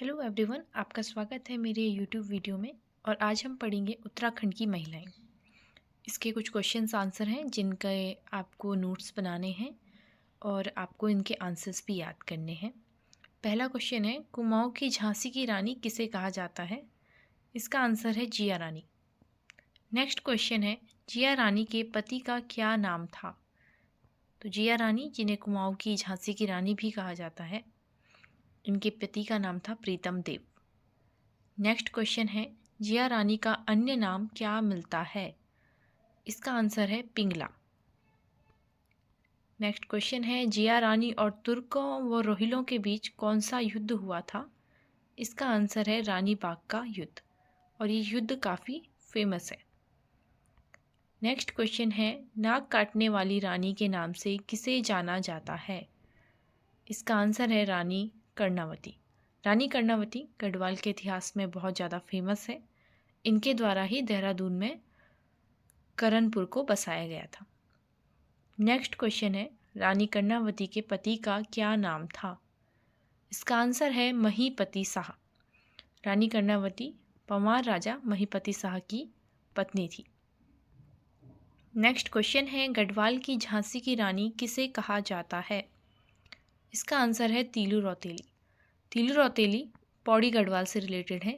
Hello everyone, आपका स्वागत है मेरे यूट्यूब वीडियो में। और आज हम पढ़ेंगे उत्तराखंड की महिलाएं। इसके कुछ क्वेश्चंस आंसर हैं जिनके आपको नोट्स बनाने हैं और आपको इनके आंसर्स भी याद करने हैं। पहला क्वेश्चन है, कुमाऊं की झांसी की रानी किसे कहा जाता है? इसका आंसर है जिया रानी। नेक्स्ट क्वेश्चन है, जिया रानी के पति का क्या नाम था? तो जिया रानी, जिन्हें कुमाऊं की झांसी की रानी भी कहा जाता है, इनके पति का नाम था प्रीतम देव। नेक्स्ट क्वेश्चन है, जिया रानी का अन्य नाम क्या मिलता है? इसका आंसर है पिंगला। नेक्स्ट क्वेश्चन है, जिया रानी और तुर्कों व रोहिलों के बीच कौन सा युद्ध हुआ था? इसका आंसर है रानी बाग का युद्ध, और ये युद्ध काफ़ी फेमस है। नेक्स्ट क्वेश्चन है, नाक काटने वाली रानी के नाम से किसे जाना जाता है? इसका आंसर है रानी कर्णावती। रानी कर्णावती गढ़वाल के इतिहास में बहुत ज़्यादा फेमस है। इनके द्वारा ही देहरादून में करनपुर को बसाया गया था। नेक्स्ट क्वेश्चन है, रानी कर्णावती के पति का क्या नाम था? इसका आंसर है महीपति शाह। रानी कर्णावती पंवार राजा महीपति शाह की पत्नी थी। नेक्स्ट क्वेश्चन है, गढ़वाल की झांसी की रानी किसे कहा जाता है? इसका आंसर है तीलू रौतेली। तीलू रौतेली पौड़ी गढ़वाल से रिलेटेड है,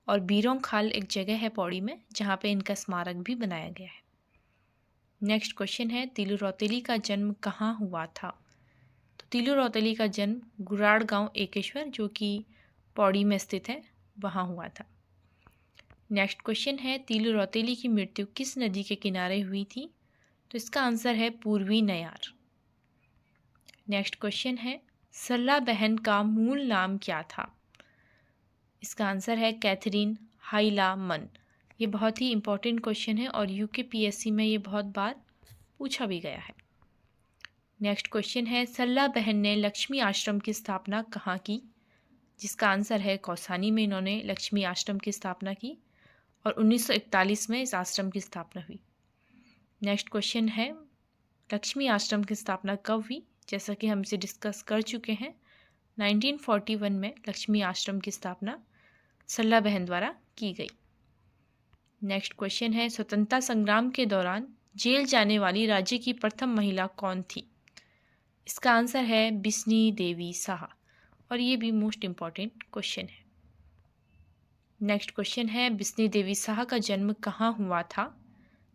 और बीरों खाल एक जगह है पौड़ी में जहाँ पे इनका स्मारक भी बनाया गया है। नेक्स्ट क्वेश्चन है, तीलू रौतेली का जन्म कहाँ हुआ था? तो तीलू रौतेली का जन्म गुराड़ गांव एकेश्वर, जो कि पौड़ी में स्थित है, वहाँ हुआ था। नेक्स्ट क्वेश्चन है, तीलू रौतेली की मृत्यु किस नदी के किनारे हुई थी? तो इसका आंसर है पूर्वी नयार। नेक्स्ट क्वेश्चन है, सल्ला बहन का मूल नाम क्या था? इसका आंसर है कैथरीन हाइला मन। ये बहुत ही इंपॉर्टेंट क्वेश्चन है और यूकेपीएससी में ये बहुत बार पूछा भी गया है। नेक्स्ट क्वेश्चन है, सल्ला बहन ने लक्ष्मी आश्रम की स्थापना कहाँ की? जिसका आंसर है कौसानी में इन्होंने लक्ष्मी आश्रम की स्थापना की, और 1941 में इस आश्रम की स्थापना हुई। नेक्स्ट क्वेश्चन है, लक्ष्मी आश्रम की स्थापना कब हुई? जैसा कि हम इसे डिस्कस कर चुके हैं, 1941 में लक्ष्मी आश्रम की स्थापना सल्ला बहन द्वारा की गई। नेक्स्ट क्वेश्चन है, स्वतंत्रता संग्राम के दौरान जेल जाने वाली राज्य की प्रथम महिला कौन थी? इसका आंसर है बिस्नी देवी साहा, और ये भी मोस्ट इम्पॉर्टेंट क्वेश्चन है। नेक्स्ट क्वेश्चन है, बिस्नी देवी साहा का जन्म कहाँ हुआ था?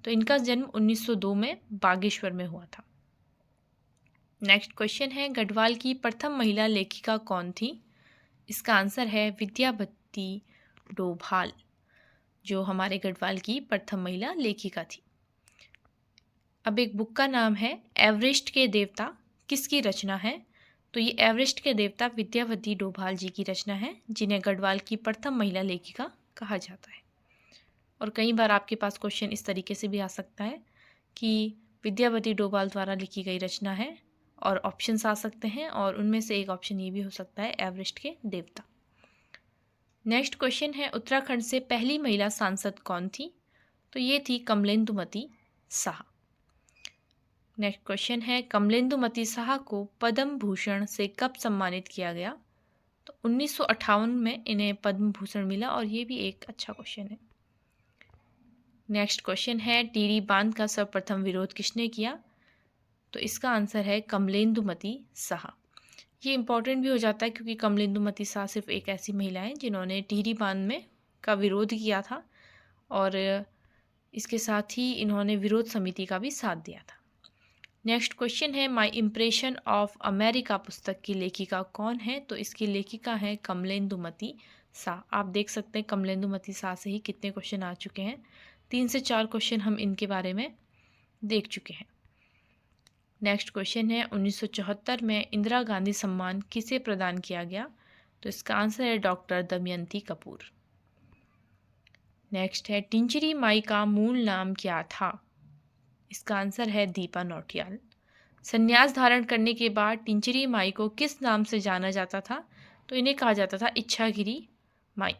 तो इनका जन्म 1902 में बागेश्वर में हुआ था। नेक्स्ट क्वेश्चन है, गढ़वाल की प्रथम महिला लेखिका कौन थी? इसका आंसर है विद्यावती डोभाल, जो हमारे गढ़वाल की प्रथम महिला लेखिका थी। अब एक बुक का नाम है एवरेस्ट के देवता, किसकी रचना है? तो ये एवरेस्ट के देवता विद्यावती डोभाल जी की रचना है, जिन्हें गढ़वाल की प्रथम महिला लेखिका कहा जाता है। और कई बार आपके पास क्वेश्चन इस तरीके से भी आ सकता है कि विद्यावती डोभाल द्वारा लिखी गई रचना है, और ऑप्शंस आ सकते हैं, और उनमें से एक ऑप्शन ये भी हो सकता है एवरेस्ट के देवता। नेक्स्ट क्वेश्चन है, उत्तराखंड से पहली महिला सांसद कौन थी? तो ये थी कमलेंदुमती शाह। नेक्स्ट क्वेश्चन है, कमलेंदुमती शाह को पद्म भूषण से कब सम्मानित किया गया? तो 1958 में इन्हें पद्म भूषण मिला, और ये भी एक अच्छा क्वेश्चन है। नेक्स्ट क्वेश्चन है, टिहरी बांध का सर्वप्रथम विरोध किसने किया? तो इसका आंसर है कमलेंदुमती शाह। ये इंपॉर्टेंट भी हो जाता है क्योंकि कमलेंदुमती शाह सिर्फ एक ऐसी महिला है जिन्होंने टिहरी बांध में का विरोध किया था, और इसके साथ ही इन्होंने विरोध समिति का भी साथ दिया था। नेक्स्ट क्वेश्चन है, माई इम्प्रेशन ऑफ अमेरिका पुस्तक की लेखिका कौन है? तो इसकी लेखिका है कमलेंदुमती शाह। आप देख सकते हैं कमलेंदुमती शाह से ही कितने क्वेश्चन आ चुके हैं। 3 से 4 क्वेश्चन हम इनके बारे में देख चुके हैं। नेक्स्ट क्वेश्चन है, 1974 में इंदिरा गांधी सम्मान किसे प्रदान किया गया? तो इसका आंसर है डॉक्टर दमयंती कपूर। नेक्स्ट है, टिंचरी माई का मूल नाम क्या था? इसका आंसर है दीपा नौटियाल। संन्यास धारण करने के बाद टिंचरी माई को किस नाम से जाना जाता था? तो इन्हें कहा जाता था इच्छागिरी माई।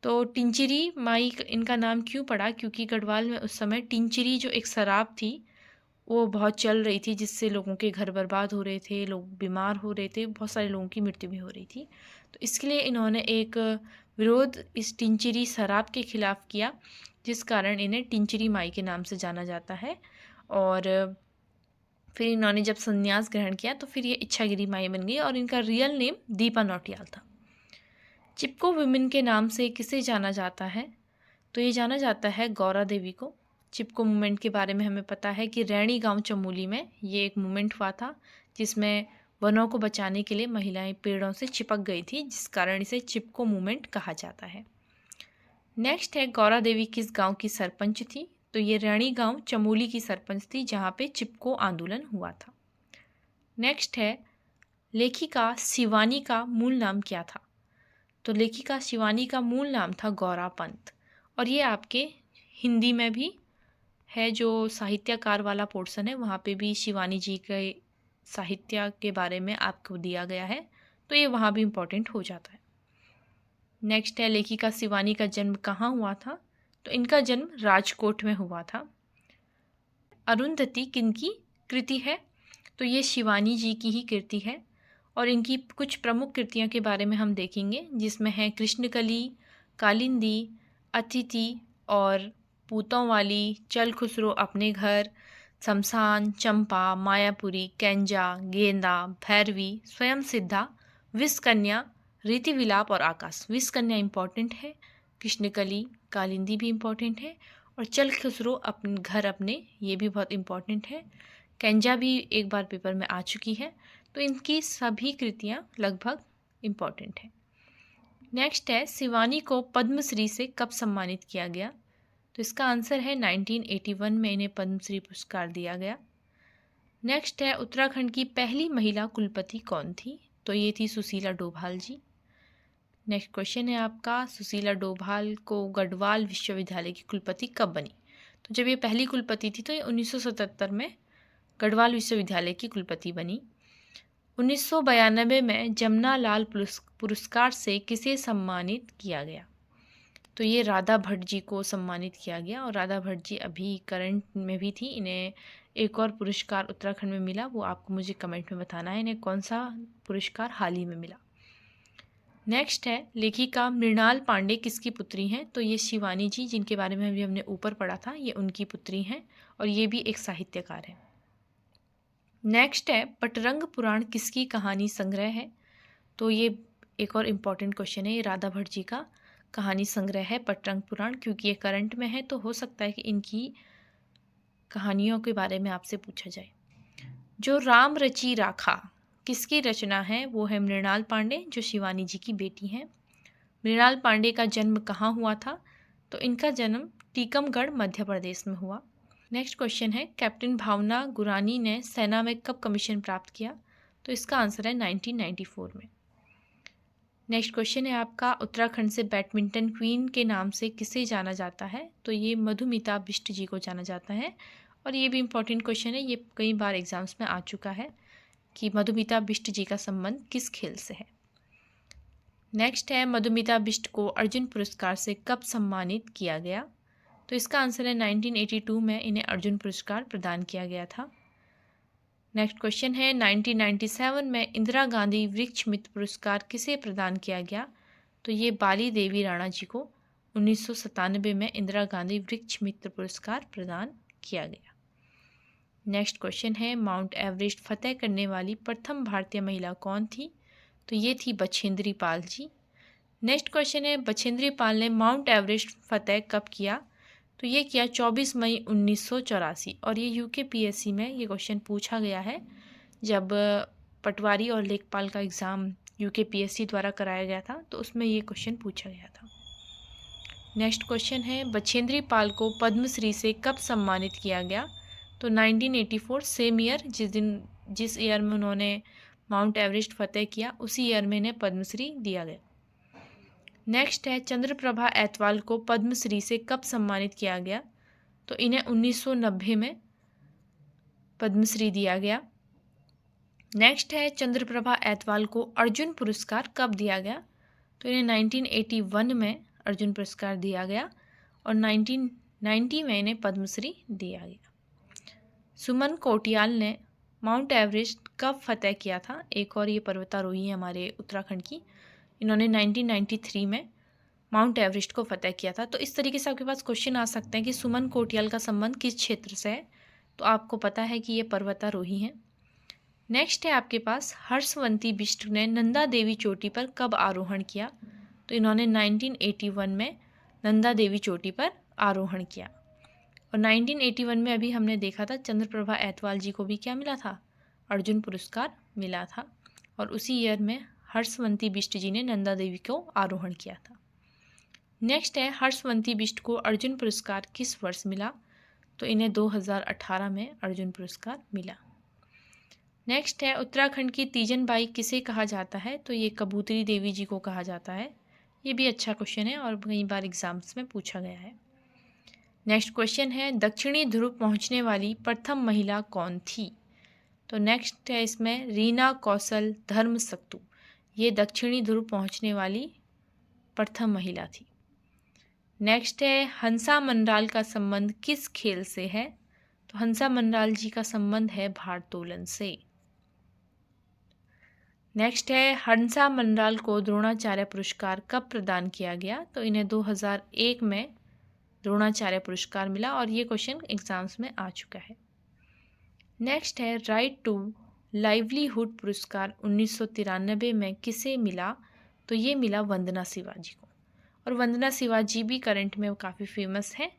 तो टिंचरी माई इनका नाम क्यों पड़ा? क्योंकि गढ़वाल में उस समय टिंचरी जो एक शराब थी वो बहुत चल रही थी, जिससे लोगों के घर बर्बाद हो रहे थे, लोग बीमार हो रहे थे, बहुत सारे लोगों की मृत्यु भी हो रही थी। तो इसके लिए इन्होंने एक विरोध इस टिंचरी शराब के खिलाफ किया, जिस कारण इन्हें टिंचरी माई के नाम से जाना जाता है। और फिर इन्होंने जब संन्यास ग्रहण किया तो फिर ये इच्छागिरी माई बन गई और इनका रियल नेम दीपा नौटियाल था। चिपको वुमेन के नाम से किसे जाना जाता है? तो ये जाना जाता है गौरा देवी को। चिपको मूवमेंट के बारे में हमें पता है कि रैणी गांव चमोली में ये एक मूवमेंट हुआ था, जिसमें वनों को बचाने के लिए महिलाएं पेड़ों से चिपक गई थी, जिस कारण इसे चिपको मूवमेंट कहा जाता है। नेक्स्ट है, गौरा देवी किस गांव की सरपंच थी? तो ये रैणी गांव चमोली की सरपंच थी, जहां पे चिपको आंदोलन हुआ था। नेक्स्ट है, लेखिका शिवानी का मूल नाम क्या था? तो लेखिका शिवानी का मूल नाम था गौरा पंत। और ये आपके हिंदी में भी है, जो साहित्यकार वाला पोर्शन है वहाँ पे भी शिवानी जी के साहित्य के बारे में आपको दिया गया है, तो ये वहाँ भी इम्पोर्टेंट हो जाता है। नेक्स्ट है, लेखिका शिवानी का जन्म कहाँ हुआ था? तो इनका जन्म राजकोट में हुआ था। अरुंधति किनकी कृति है? तो ये शिवानी जी की ही कृति है। और इनकी कुछ प्रमुख कृतियों के बारे में हम देखेंगे, जिसमें है कृष्णकली, कालिंदी, अतिथि और पूतों वाली, चल खुसरो अपने घर, शमशान, चंपा, मायापुरी, कैंजा, गेंदा, भैरवी, स्वयं सिद्धा, विषकन्या, रीति विलाप और आकाश। विषकन्या इम्पॉर्टेंट है, कृष्णकली, कालिंदी भी इम्पॉर्टेंट है, और चल खुसरो अपने घर अपने, ये भी बहुत इम्पॉर्टेंट है। कैंजा भी एक बार पेपर में आ चुकी है। तो इनकी सभी कृतियाँ लगभग इम्पॉर्टेंट हैं। नेक्स्ट है, शिवानी को पद्मश्री से कब सम्मानित किया गया? तो इसका आंसर है 1981 में इन्हें पद्मश्री पुरस्कार दिया गया। नेक्स्ट है, उत्तराखंड की पहली महिला कुलपति कौन थी? तो ये थी सुशीला डोभाल जी। नेक्स्ट क्वेश्चन है आपका, सुशीला डोभाल को गढ़वाल विश्वविद्यालय की कुलपति कब बनी? तो जब ये पहली कुलपति थी तो ये 1977 में गढ़वाल विश्वविद्यालय की कुलपति बनी। 1992 में जमनालाल पुरस्कार से किसे सम्मानित किया गया? तो ये राधा भट्ट जी को सम्मानित किया गया, और राधा भट्ट जी अभी करंट में भी थी। इन्हें एक और पुरस्कार उत्तराखंड में मिला, वो आपको मुझे कमेंट में बताना है इन्हें कौन सा पुरस्कार हाल ही में मिला। नेक्स्ट है, लेखिका मृणाल पांडे किसकी पुत्री हैं? तो ये शिवानी जी, जिनके बारे में अभी हमने ऊपर पढ़ा था, ये उनकी पुत्री हैं, और ये भी एक साहित्यकार है। नेक्स्ट है, पटरंग पुराण किसकी कहानी संग्रह है? तो ये एक और इम्पॉर्टेंट क्वेश्चन है। ये राधा भट्ट जी का कहानी संग्रह है पटरंग पुराण, क्योंकि ये करंट में है तो हो सकता है कि इनकी कहानियों के बारे में आपसे पूछा जाए। जो राम रची राखा किसकी रचना है? वो है मृणाल पांडे, जो शिवानी जी की बेटी हैं। मृणाल पांडे का जन्म कहाँ हुआ था? तो इनका जन्म टीकमगढ़ मध्य प्रदेश में हुआ। नेक्स्ट क्वेश्चन है, कैप्टन भावना गुरानी ने सेना में कब कमीशन प्राप्त किया? तो इसका आंसर है 1994 में। नेक्स्ट क्वेश्चन है आपका, उत्तराखंड से बैडमिंटन क्वीन के नाम से किसे जाना जाता है? तो ये मधुमिता बिष्ट जी को जाना जाता है, और ये भी इम्पोर्टेंट क्वेश्चन है, ये कई बार एग्जाम्स में आ चुका है कि मधुमिता बिष्ट जी का संबंध किस खेल से है। नेक्स्ट है, मधुमिता बिष्ट को अर्जुन पुरस्कार से कब सम्मानित किया गया? तो इसका आंसर है 1982 में इन्हें अर्जुन पुरस्कार प्रदान किया गया था। नेक्स्ट क्वेश्चन है, 1997 में इंदिरा गांधी वृक्ष मित्र पुरस्कार किसे प्रदान किया गया? तो ये बाली देवी राणा जी को 1997 में इंदिरा गांधी वृक्ष मित्र पुरस्कार प्रदान किया गया। नेक्स्ट क्वेश्चन है, माउंट एवरेस्ट फतेह करने वाली प्रथम भारतीय महिला कौन थी? तो ये थी बछेंद्री पाल जी। नेक्स्ट क्वेश्चन है, बछेंद्री पाल ने माउंट एवरेस्ट फतेह कब किया? तो ये किया 24 मई 1984, और ये यूकेपीएससी में ये क्वेश्चन पूछा गया है जब पटवारी और लेखपाल का एग्ज़ाम यूकेपीएससी द्वारा कराया गया था, तो उसमें ये क्वेश्चन पूछा गया था। नेक्स्ट क्वेश्चन है, बछेंद्री पाल को पद्मश्री से कब सम्मानित किया गया? तो 1984 सेम ईयर, जिस ईयर में उन्होंने माउंट एवरेस्ट फतेह किया उसी ईयर में इन्हें पद्मश्री दिया गया। नेक्स्ट है, चंद्रप्रभा ऐतवाल को पद्मश्री से कब सम्मानित किया गया? तो इन्हें 1990 में पद्मश्री दिया गया। नेक्स्ट है, चंद्रप्रभा ऐतवाल को अर्जुन पुरस्कार कब दिया गया? तो इन्हें 1981 में अर्जुन पुरस्कार दिया गया, और 1990 में इन्हें पद्मश्री दिया गया। सुमन कोटियाल ने माउंट एवरेस्ट कब फतेह किया था? एक और ये पर्वतारोही है हमारे उत्तराखंड की। इन्होंने 1993 में माउंट एवरेस्ट को फतेह किया था। तो इस तरीके से आपके पास क्वेश्चन आ सकते हैं कि सुमन कोटियाल का संबंध किस क्षेत्र से है, तो आपको पता है कि ये पर्वतारोही हैं। नेक्स्ट है आपके पास हर्षवंती बिष्ट ने नंदा देवी चोटी पर कब आरोहण किया, तो इन्होंने 1981 में नंदा देवी चोटी पर आरोहण किया। और 1981 में अभी हमने देखा था चंद्रप्रभा ऐतवाल जी को भी क्या मिला था, अर्जुन पुरस्कार मिला था। और उसी ईयर में हर्षवंती बिष्ट जी ने नंदा देवी को आरोहण किया था। नेक्स्ट है हर्षवंती बिष्ट को अर्जुन पुरस्कार किस वर्ष मिला, तो इन्हें 2018 में अर्जुन पुरस्कार मिला। नेक्स्ट है उत्तराखंड की तीजन बाई किसे कहा जाता है, तो ये कबूतरी देवी जी को कहा जाता है। ये भी अच्छा क्वेश्चन है और कई बार एग्जाम्स में पूछा गया है। नेक्स्ट क्वेश्चन है दक्षिणी ध्रुव पहुंचने वाली प्रथम महिला कौन थी, तो नेक्स्ट है इसमें रीना कौशल धर्मसक्तु, ये दक्षिणी ध्रुव पहुंचने वाली प्रथम महिला थी। नेक्स्ट है हंसा मंडराल का संबंध किस खेल से है, तो हंसा मंडराल जी का संबंध है भारोत्तोलन से। नेक्स्ट है हंसा मंडराल को द्रोणाचार्य पुरस्कार कब प्रदान किया गया, तो इन्हें 2001 में द्रोणाचार्य पुरस्कार मिला और ये क्वेश्चन एग्जाम्स में आ चुका है। नेक्स्ट है राइट टू लाइवलीहुड पुरस्कार 1993 में किसे मिला, तो ये मिला वंदना शिवाजी को। और वंदना शिवाजी भी करंट में काफ़ी फेमस है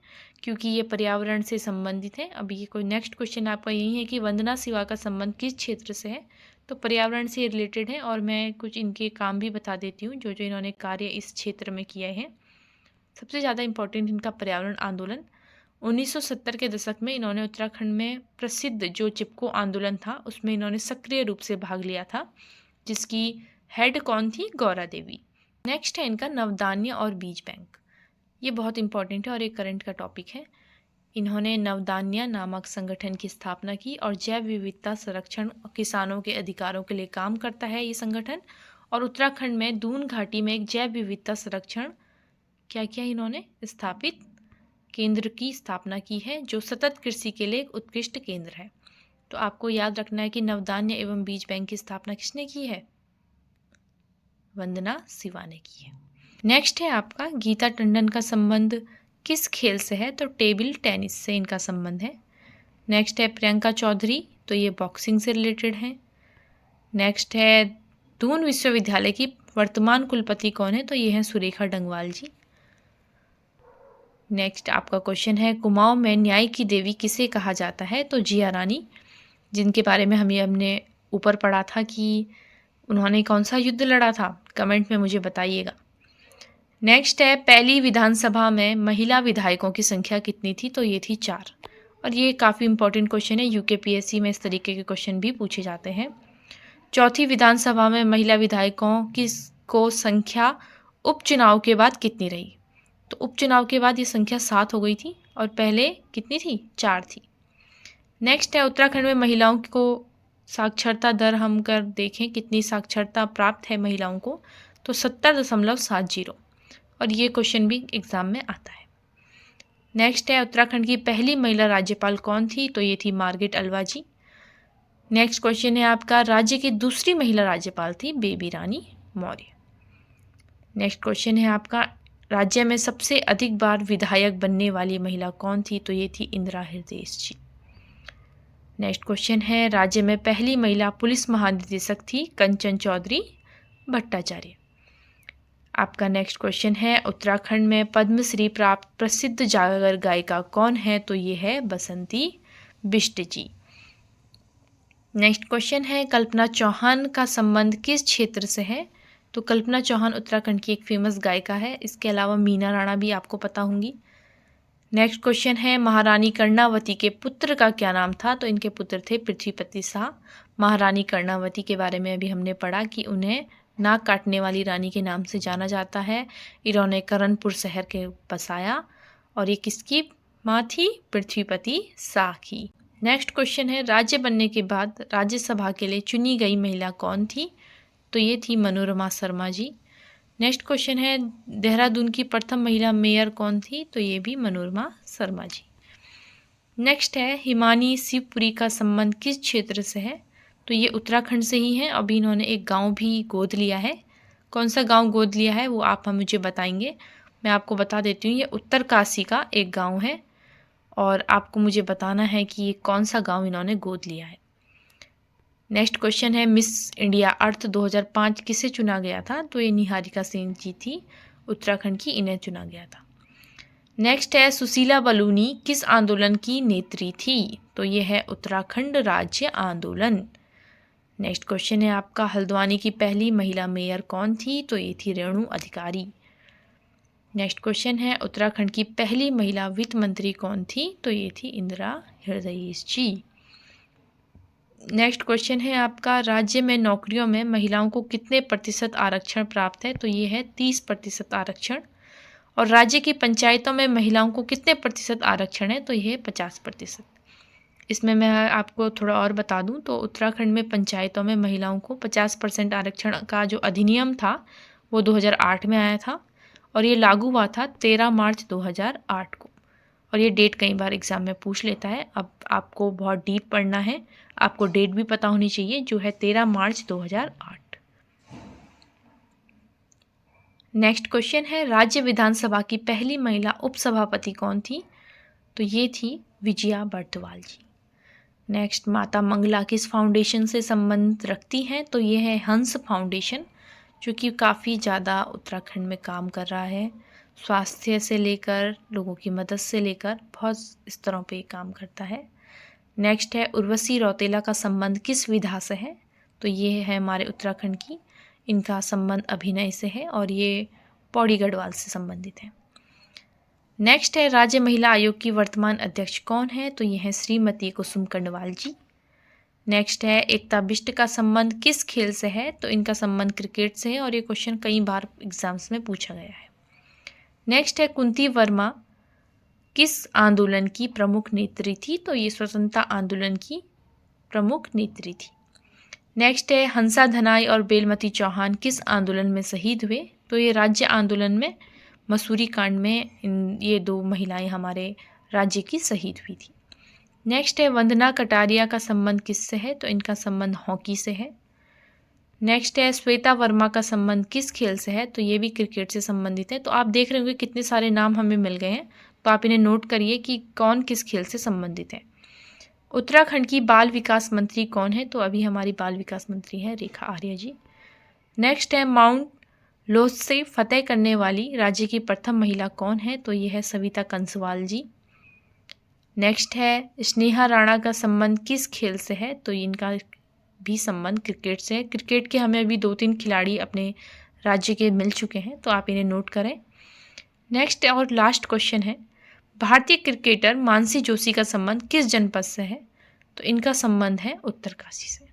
क्योंकि ये पर्यावरण से संबंधित है। अभी ये कोई नेक्स्ट क्वेश्चन आपका यही है कि वंदना शिवा का संबंध किस क्षेत्र से है, तो पर्यावरण से रिलेटेड है। और मैं कुछ इनके काम भी बता देती हूँ जो जो इन्होंने कार्य इस क्षेत्र में किए हैं। सबसे ज़्यादा इम्पोर्टेंट इनका पर्यावरण आंदोलन 1970 के दशक में इन्होंने उत्तराखंड में प्रसिद्ध जो चिपको आंदोलन था उसमें इन्होंने सक्रिय रूप से भाग लिया था, जिसकी हेड कौन थी, गौरा देवी। नेक्स्ट है इनका नवधान्य और बीज बैंक, ये बहुत इंपॉर्टेंट है और एक करंट का टॉपिक है। इन्होंने नवधान्य नामक संगठन की स्थापना की और जैव विविधता संरक्षण किसानों के अधिकारों के लिए काम करता है ये संगठन। और उत्तराखंड में दून घाटी में एक जैव विविधता संरक्षण क्या किया इन्होंने, स्थापित केंद्र की स्थापना की है जो सतत कृषि के लिए एक उत्कृष्ट केंद्र है। तो आपको याद रखना है कि नवधान्य एवं बीज बैंक की स्थापना किसने की है, वंदना शिवा ने की है। नेक्स्ट है आपका गीता टंडन का संबंध किस खेल से है, तो टेबल टेनिस से इनका संबंध है। नेक्स्ट है प्रियंका चौधरी, तो ये बॉक्सिंग से रिलेटेड है। नेक्स्ट है दून विश्वविद्यालय की वर्तमान कुलपति कौन है, तो ये हैं सुरेखा डंगवाल जी। नेक्स्ट आपका क्वेश्चन है कुमाऊं में न्याय की देवी किसे कहा जाता है, तो जिया रानी, जिनके बारे में हमने ऊपर पढ़ा था कि उन्होंने कौन सा युद्ध लड़ा था, कमेंट में मुझे बताइएगा। नेक्स्ट है पहली विधानसभा में महिला विधायकों की संख्या कितनी थी, तो ये थी 4। और ये काफ़ी इंपॉर्टेंट क्वेश्चन है, यूकेपीएससी में इस तरीके के क्वेश्चन भी पूछे जाते हैं। चौथी विधानसभा में महिला विधायकों की को संख्या उपचुनाव के बाद कितनी रही, तो उपचुनाव के बाद ये संख्या 7 हो गई थी और पहले कितनी थी, 4 थी। नेक्स्ट है उत्तराखंड में महिलाओं को साक्षरता दर हम कर देखें कितनी साक्षरता प्राप्त है महिलाओं को, तो 70.70 और ये क्वेश्चन भी एग्जाम में आता है। नेक्स्ट है उत्तराखंड की पहली महिला राज्यपाल कौन थी, तो ये थी मार्गरेट अल्वा जी। नेक्स्ट क्वेश्चन है आपका राज्य की दूसरी महिला राज्यपाल थी बेबी रानी मौर्य। नेक्स्ट क्वेश्चन है आपका राज्य में सबसे अधिक बार विधायक बनने वाली महिला कौन थी, तो ये थी इंदिरा हृदयेश जी। नेक्स्ट क्वेश्चन है राज्य में पहली महिला पुलिस महानिदेशक थी कंचन चौधरी भट्टाचार्य। आपका नेक्स्ट क्वेश्चन है उत्तराखंड में पद्मश्री प्राप्त प्रसिद्ध जागर गायिका कौन है, तो ये है बसंती बिष्ट जी। नेक्स्ट क्वेश्चन है कल्पना चौहान का संबंध किस क्षेत्र से है, तो कल्पना चौहान उत्तराखंड की एक फेमस गायिका है। इसके अलावा मीना राणा भी आपको पता होंगी। नेक्स्ट क्वेश्चन है महारानी कर्णावती के पुत्र का क्या नाम था, तो इनके पुत्र थे पृथ्वीपति शाह। महारानी कर्णावती के बारे में अभी हमने पढ़ा कि उन्हें नाक काटने वाली रानी के नाम से जाना जाता है। इन्होंने करणपुर शहर के बसाया और ये किसकी माँ थी, पृथ्वीपति शाह की। नेक्स्ट क्वेश्चन है राज्य बनने के बाद राज्यसभा के लिए चुनी गई महिला कौन थी, तो ये थी मनोरमा शर्मा जी। नेक्स्ट क्वेश्चन है देहरादून की प्रथम महिला मेयर कौन थी, तो ये भी मनोरमा शर्मा जी। नेक्स्ट है हिमानी शिवपुरी का संबंध किस क्षेत्र से है, तो ये उत्तराखंड से ही है। अभी इन्होंने एक गांव भी गोद लिया है, कौन सा गांव गोद लिया है वो आप हम मुझे बताएंगे। मैं आपको बता देती हूँ, ये उत्तरकाशी का एक गांव है और आपको मुझे बताना है कि ये कौन सा गांव इन्होंने गोद लिया है। नेक्स्ट क्वेश्चन है, मिस इंडिया अर्थ 2005 किसे चुना गया था? तो ये निहारिका सिंह जी थी उत्तराखंड की, इन्हें चुना गया था। नेक्स्ट है, सुशीला बलूनी किस आंदोलन की नेत्री थी? तो ये है उत्तराखंड राज्य आंदोलन। नेक्स्ट क्वेश्चन है आपका, हल्द्वानी की पहली महिला मेयर कौन थी? तो ये थी रेणु अधिकारी। नेक्स्ट क्वेश्चन है, उत्तराखंड की पहली महिला वित्त मंत्री कौन थी? तो ये थी इंदिरा हृदयेश जी। नेक्स्ट क्वेश्चन है आपका, राज्य में नौकरियों में महिलाओं को कितने प्रतिशत आरक्षण प्राप्त है? तो ये है 30% आरक्षण। और राज्य की पंचायतों में महिलाओं को कितने प्रतिशत आरक्षण है? तो ये 50%। इसमें मैं आपको थोड़ा और बता दूं तो उत्तराखंड में पंचायतों में महिलाओं को 50% आरक्षण का जो अधिनियम था वो 2008 में आया था और ये लागू हुआ था 13 मार्च 2008 को। और ये डेट कई बार एग्जाम में पूछ लेता है। अब आपको बहुत डीप पढ़ना है, आपको डेट भी पता होनी चाहिए जो है 13 मार्च 2008। नेक्स्ट क्वेश्चन है, राज्य विधानसभा की पहली महिला उपसभापति कौन थी? तो ये थी विजया बर्दवाल जी। नेक्स्ट, माता मंगला किस फाउंडेशन से संबंध रखती हैं? तो ये है हंस फाउंडेशन, जो कि काफ़ी ज़्यादा उत्तराखंड में काम कर रहा है। स्वास्थ्य से लेकर लोगों की मदद से लेकर बहुत स्तरों पे काम करता है। नेक्स्ट है, उर्वशी रौतेला का संबंध किस विधा से है? तो ये है हमारे उत्तराखंड की, इनका संबंध अभिनय से है और ये पौड़ी गढ़वाल से संबंधित है। नेक्स्ट है, राज्य महिला आयोग की वर्तमान अध्यक्ष कौन है? तो ये है श्रीमती कुसुम कंडवाल जी। नेक्स्ट है, एकता बिष्ट का संबंध किस खेल से है? तो इनका संबंध क्रिकेट से है और ये क्वेश्चन कई बार एग्जाम्स में पूछा गया है। नेक्स्ट है, कुंती वर्मा किस आंदोलन की प्रमुख नेत्री थी? तो ये स्वतंत्रता आंदोलन की प्रमुख नेत्री थी। नेक्स्ट है, हंसा धनाई और बेलमती चौहान किस आंदोलन में शहीद हुए? तो ये राज्य आंदोलन में, मसूरी कांड में ये दो महिलाएं हमारे राज्य की शहीद हुई थी। नेक्स्ट है, वंदना कटारिया का संबंध किससे है? तो इनका संबंध हॉकी से है। नेक्स्ट है, श्वेता वर्मा का संबंध किस खेल से है? तो ये भी क्रिकेट से संबंधित है। तो आप देख रहे होंगे कितने सारे नाम हमें मिल गए हैं, तो आप इन्हें नोट करिए कि कौन किस खेल से संबंधित है। उत्तराखंड की बाल विकास मंत्री कौन है? तो अभी हमारी बाल विकास मंत्री है रेखा आर्या जी। नेक्स्ट है, माउंट लोत्से फतेह करने वाली राज्य की प्रथम महिला कौन है? तो ये है सविता कंसवाल जी। नेक्स्ट है, स्नेहा राणा का संबंध किस खेल से है? तो इनका भी संबंध क्रिकेट से है। क्रिकेट के हमें अभी 2-3 खिलाड़ी अपने राज्य के मिल चुके हैं, तो आप इन्हें नोट करें। नेक्स्ट और लास्ट क्वेश्चन है, भारतीय क्रिकेटर मानसी जोशी का संबंध किस जनपद से है? तो इनका संबंध है उत्तरकाशी से।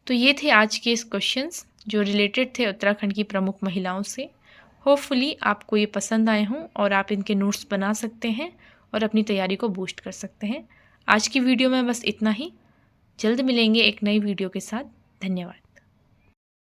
तो ये थे आज के इस क्वेश्चंस जो रिलेटेड थे उत्तराखंड की प्रमुख महिलाओं से। होपफुली आपको ये पसंद आए हों और आप इनके नोट्स बना सकते हैं और अपनी तैयारी को बूस्ट कर सकते हैं। आज की वीडियो में बस इतना ही। जल्द मिलेंगे एक नई वीडियो के साथ। धन्यवाद।